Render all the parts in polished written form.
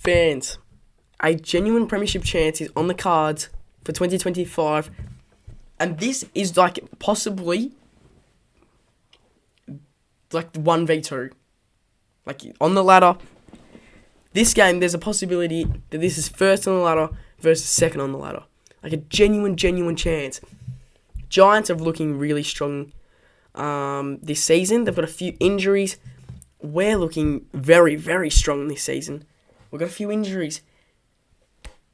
fans, a genuine premiership chance is on the cards for 2025. And this is like possibly like 1v2. Like on the ladder. This game, there's a possibility that this is first on the ladder versus second on the ladder. Like a genuine chance. Giants are looking really strong this season. They've got a few injuries. We're looking very, very strong this season. We've got a few injuries.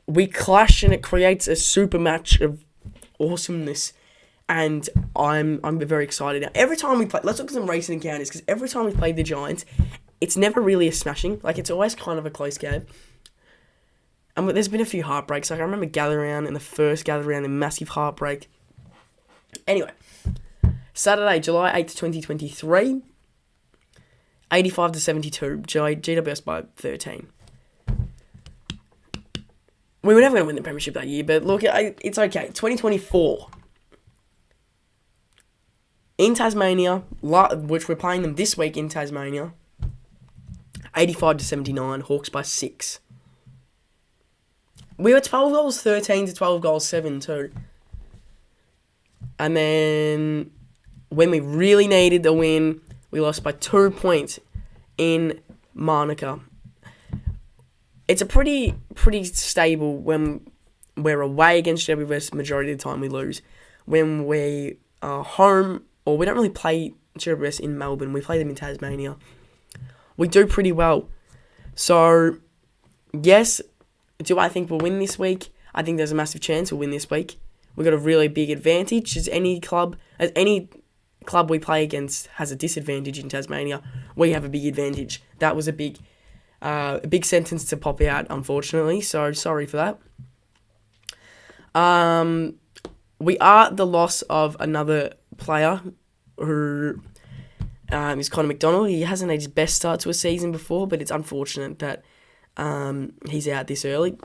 We clash and it creates a super match of awesomeness. And I'm very excited now. Every time we play, let's look at some recent encounters, because every time we play the Giants, it's never really a smashing. Like, it's always kind of a close game. And there's been a few heartbreaks. Like, I remember in the first gather round, a massive heartbreak. Anyway, Saturday, July 8th, 2023, 85-72, GWS by 13. We were never going to win the premiership that year, but look, it's okay. 2024. In Tasmania, which we're playing them this week in Tasmania, 85-79, Hawks by 6. We were 12 goals 13 to 12 goals 7 too. And then when we really needed the win, we lost by 2 points in Monica. It's a pretty stable when we're away against GWS. Majority of the time we lose. When we are home, or we don't really play GWS in Melbourne, we play them in Tasmania, we do pretty well. So, yes, do I think we'll win this week? I think there's a massive chance we'll win this week. We've got a really big advantage. As any club we play against has a disadvantage in Tasmania, we have a big advantage. That was a big sentence to pop out, unfortunately. So sorry for that. We are the loss of another player who is Connor McDonald. He hasn't had his best start to a season before, but it's unfortunate that he's out this early.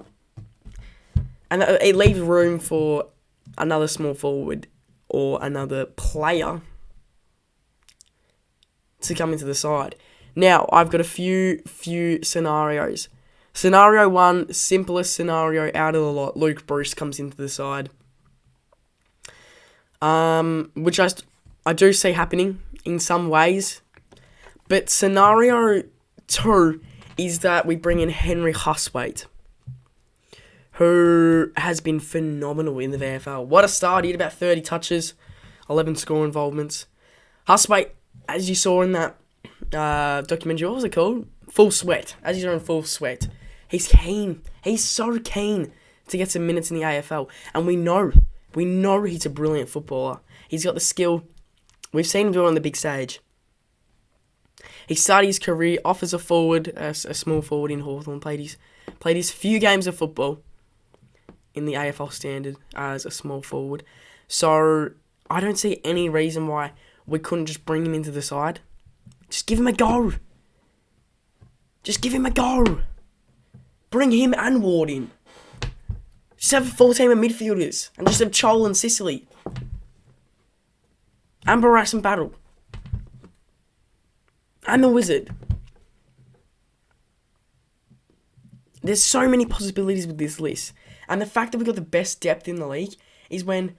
And it leaves room for another small forward or another player to come into the side. Now, I've got a few scenarios. Scenario 1, simplest scenario out of the lot, Luke Bruce comes into the side. Which I do see happening in some ways. But scenario 2 is that we bring in Henry Huswaite, who has been phenomenal in the VFL. What a start. He had about 30 touches, 11 score involvements. Huswaite, as you saw in that documentary, what was it called? Full Sweat. As you saw in Full Sweat. He's keen. He's so keen to get some minutes in the AFL. And we know he's a brilliant footballer. He's got the skill. We've seen him do it on the big stage. He started his career off as a forward, a small forward in Hawthorn. Played his few games of football in the AFL standard as a small forward. So I don't see any reason why we couldn't just bring him into the side. Just give him a go. Bring him and Ward in. Just have a full team of midfielders. And just have Chol and Sicily. And Barras and Battle. And the Wizard. There's so many possibilities with this list. And the fact that we've got the best depth in the league is when,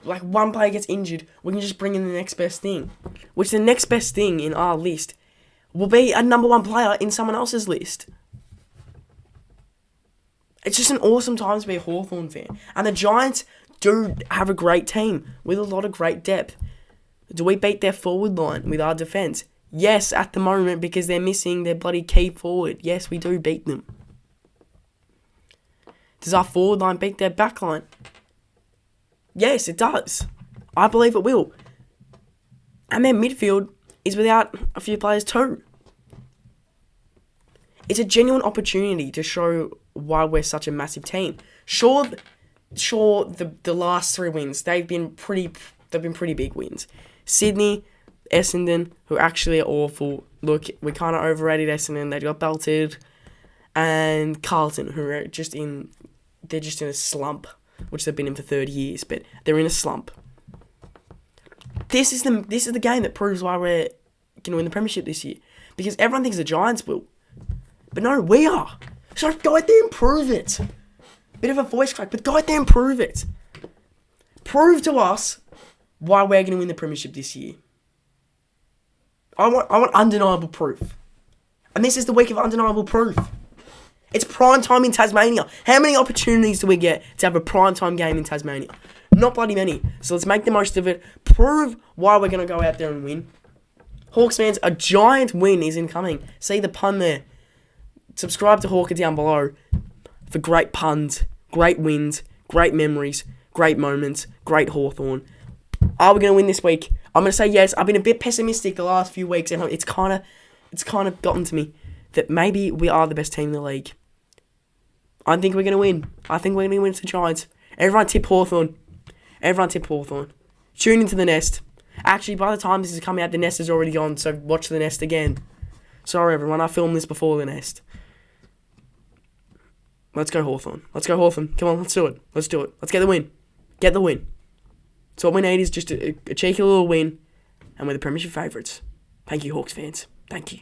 like, one player gets injured, we can just bring in the next best thing. Which the next best thing in our list will be a number 1 player in someone else's list. It's just an awesome time to be a Hawthorn fan. And the Giants do have a great team with a lot of great depth. Do we beat their forward line with our defence? Yes, at the moment, because they're missing their bloody key forward. Yes, we do beat them. Does our forward line beat their back line? Yes, it does. I believe it will. And their midfield is without a few players too. It's a genuine opportunity to show why we're such a massive team. Sure, the last 3 wins, they've been pretty big wins. Sydney, Essendon, who actually are awful. Look, we kind of overrated Essendon. They got belted. And Carlton, who are just in a slump, which they've been in for 30 years, but they're in a slump. This is the game that proves why we're going to win the premiership this year. Because everyone thinks the Giants will. But no, we are. So go out there and prove it. Bit of a voice crack, but go out there and prove it. Prove to us why we're going to win the premiership this year. I want undeniable proof. And this is the week of undeniable proof. It's prime time in Tasmania. How many opportunities do we get to have a prime time game in Tasmania? Not bloody many. So let's make the most of it. Prove why we're going to go out there and win. Hawks fans, a giant win is incoming. See the pun there. Subscribe to Hawker down below for great puns, great wins, great memories, great moments, great Hawthorn. Are we going to win this week? I'm going to say yes. I've been a bit pessimistic the last few weeks, and it's kind of gotten to me that maybe we are the best team in the league. I think we're going to win. I think we're going to win to the Giants. Everyone tip Hawthorn. Tune into the Nest. Actually, by the time this is coming out, the Nest is already gone, so watch the Nest again. Sorry, everyone. I filmed this before the Nest. Let's go Hawthorn. Come on, let's do it. Let's get the win. Get the win. So what we need is just a cheeky little win, and we're the premiership favourites. Thank you, Hawks fans. Thank you.